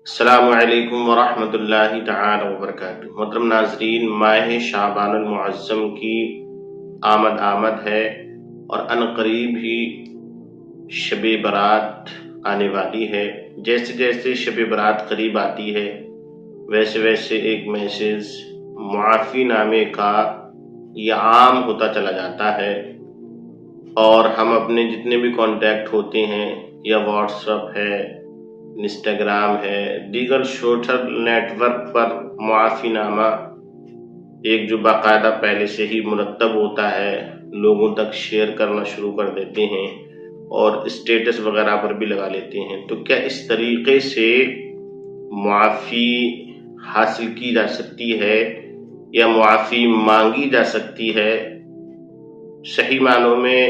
السلام علیکم ورحمۃ اللہ تعالی وبرکاتہ۔ محترم ناظرین، ماہ شعبان المعظم کی آمد ہے اور ان قریب ہی شب برات آنے والی ہے۔ جیسے جیسے شب برات قریب آتی ہے ویسے ویسے ایک میسج معافی نامے کا یہ عام ہوتا چلا جاتا ہے، اور ہم اپنے جتنے بھی کانٹیکٹ ہوتے ہیں یا واٹس ایپ ہے، انسٹاگرام ہے، دیگر سوشل نیٹ ورک پر معافی نامہ ایک جو باقاعدہ پہلے سے ہی مرتب ہوتا ہے لوگوں تک شیئر کرنا شروع کر دیتے ہیں اور اسٹیٹس وغیرہ پر بھی لگا لیتے ہیں۔ تو کیا اس طریقے سے معافی حاصل کی جا سکتی ہے یا معافی مانگی جا سکتی ہے؟ صحیح معنوں میں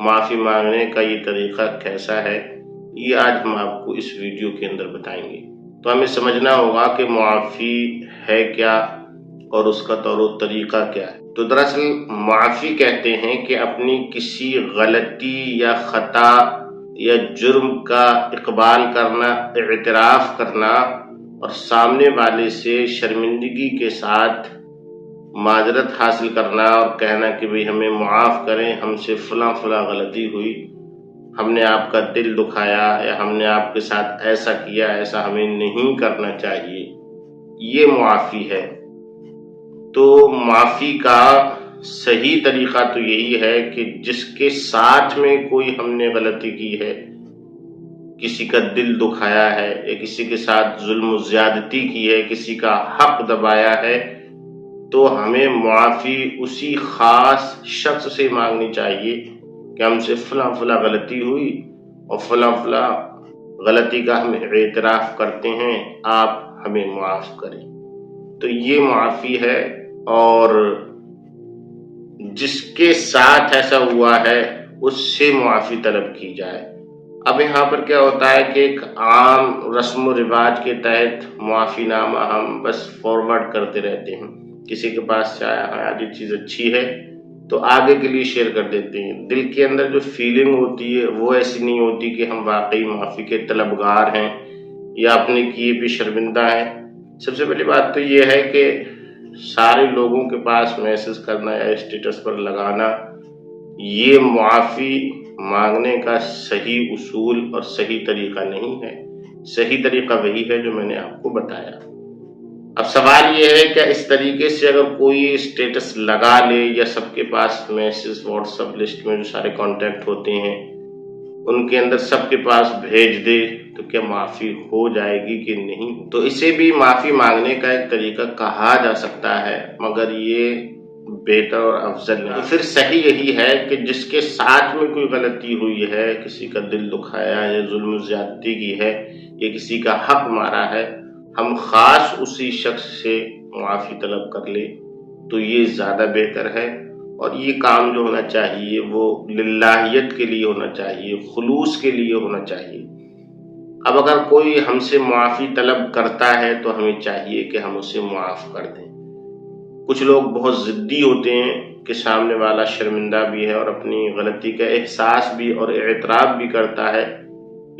معافی مانگنے کا یہ طریقہ کیسا ہے، یہ آج ہم آپ کو اس ویڈیو کے اندر بتائیں گے۔ تو ہمیں سمجھنا ہوگا کہ معافی ہے کیا اور اس کا طور و طریقہ کیا ہے۔ تو دراصل معافی کہتے ہیں کہ اپنی کسی غلطی یا خطا یا جرم کا اقبال کرنا، اعتراف کرنا اور سامنے والے سے شرمندگی کے ساتھ معذرت حاصل کرنا اور کہنا کہ بھئی ہمیں معاف کریں، ہم سے فلاں غلطی ہوئی، ہم نے آپ کا دل دکھایا یا ہم نے آپ کے ساتھ ایسا کیا، ایسا ہمیں نہیں کرنا چاہیے، یہ معافی ہے۔ تو معافی کا صحیح طریقہ تو یہی ہے کہ جس کے ساتھ میں کوئی ہم نے غلطی کی ہے، کسی کا دل دکھایا ہے یا کسی کے ساتھ ظلم و زیادتی کی ہے، کسی کا حق دبایا ہے، تو ہمیں معافی اسی خاص شخص سے مانگنی چاہیے کہ ہم سے فلاں غلطی ہوئی اور فلاں غلطی کا ہم اعتراف کرتے ہیں، آپ ہمیں معاف کریں۔ تو یہ معافی ہے، اور جس کے ساتھ ایسا ہوا ہے اس سے معافی طلب کی جائے۔ اب یہاں پر کیا ہوتا ہے کہ ایک عام رسم و رواج کے تحت معافی نامہ ہم بس فارورڈ کرتے رہتے ہیں، کسی کے پاس سے آیا یہ چیز اچھی ہے تو آگے کے لیے شیئر کر دیتے ہیں۔ دل کے اندر جو فیلنگ ہوتی ہے وہ ایسی نہیں ہوتی کہ ہم واقعی معافی کے طلبگار ہیں یا اپنے کیے پہ شرمندہ ہیں۔ سب سے پہلی بات تو یہ ہے کہ سارے لوگوں کے پاس میسج کرنا یا اسٹیٹس پر لگانا یہ معافی مانگنے کا صحیح اصول اور صحیح طریقہ نہیں ہے۔ صحیح طریقہ وہی ہے جو میں نے آپ کو بتایا۔ اب سوال یہ ہے کہ اس طریقے سے اگر کوئی اسٹیٹس لگا لے یا سب کے پاس میسج واٹس ایپ لسٹ میں جو سارے کانٹیکٹ ہوتے ہیں ان کے اندر سب کے پاس بھیج دے تو کیا معافی ہو جائے گی کہ نہیں؟ تو اسے بھی معافی مانگنے کا ایک طریقہ کہا جا سکتا ہے، مگر یہ بہتر اور افضل نہیں۔ تو پھر صحیح یہی ہے کہ جس کے ساتھ میں کوئی غلطی ہوئی ہے، کسی کا دل دکھایا ہے، ظلم و زیادتی کی ہے یا کسی کا حق مارا ہے، ہم خاص اسی شخص سے معافی طلب کر لیں تو یہ زیادہ بہتر ہے۔ اور یہ کام جو ہونا چاہیے وہ للہیت کے لیے ہونا چاہیے، خلوص کے لیے ہونا چاہیے۔ اب اگر کوئی ہم سے معافی طلب کرتا ہے تو ہمیں چاہیے کہ ہم اسے معاف کر دیں۔ کچھ لوگ بہت ضدی ہوتے ہیں کہ سامنے والا شرمندہ بھی ہے اور اپنی غلطی کا احساس بھی اور اعتراف بھی کرتا ہے،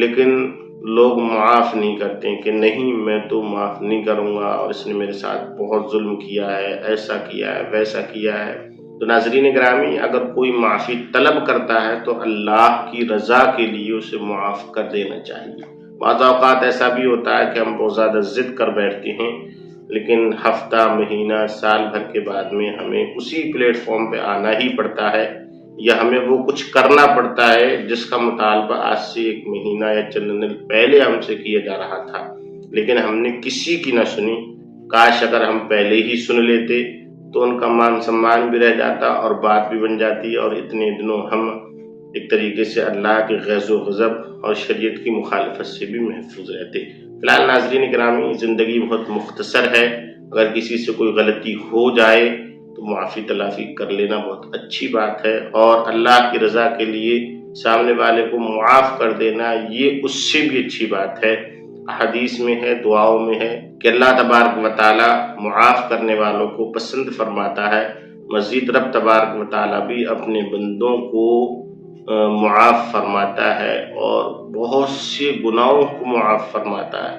لیکن لوگ معاف نہیں کرتے کہ نہیں میں تو معاف نہیں کروں گا اور اس نے میرے ساتھ بہت ظلم کیا ہے، ایسا کیا ہے، ویسا کیا ہے۔ تو ناظرین گرامی، اگر کوئی معافی طلب کرتا ہے تو اللہ کی رضا کے لیے اسے معاف کر دینا چاہیے۔ بعض اوقات ایسا بھی ہوتا ہے کہ ہم بہت زیادہ ضد کر بیٹھتے ہیں، لیکن ہفتہ، مہینہ، سال بھر کے بعد میں ہمیں اسی پلیٹ فارم پہ آنا ہی پڑتا ہے یا ہمیں وہ کچھ کرنا پڑتا ہے جس کا مطالبہ آج سے ایک مہینہ یا چند دن پہلے ہم سے کیا جا رہا تھا، لیکن ہم نے کسی کی نہ سنی۔ کاش اگر ہم پہلے ہی سن لیتے تو ان کا مان سمان بھی رہ جاتا اور بات بھی بن جاتی، اور اتنے دنوں ہم ایک طریقے سے اللہ کے غیظ و غضب اور شریعت کی مخالفت سے بھی محفوظ رہتے۔ فی الحال ناظرین گرامی، زندگی بہت مختصر ہے، اگر کسی سے کوئی غلطی ہو جائے تو معافی تلافی کر لینا بہت اچھی بات ہے، اور اللہ کی رضا کے لیے سامنے والے کو معاف کر دینا یہ اس سے بھی اچھی بات ہے۔ حدیث میں ہے، دعاؤں میں ہے کہ اللہ تبارک و تعالی معاف کرنے والوں کو پسند فرماتا ہے۔ مزید رب تبارک و تعالی بھی اپنے بندوں کو معاف فرماتا ہے اور بہت سے گناہوں کو معاف فرماتا ہے۔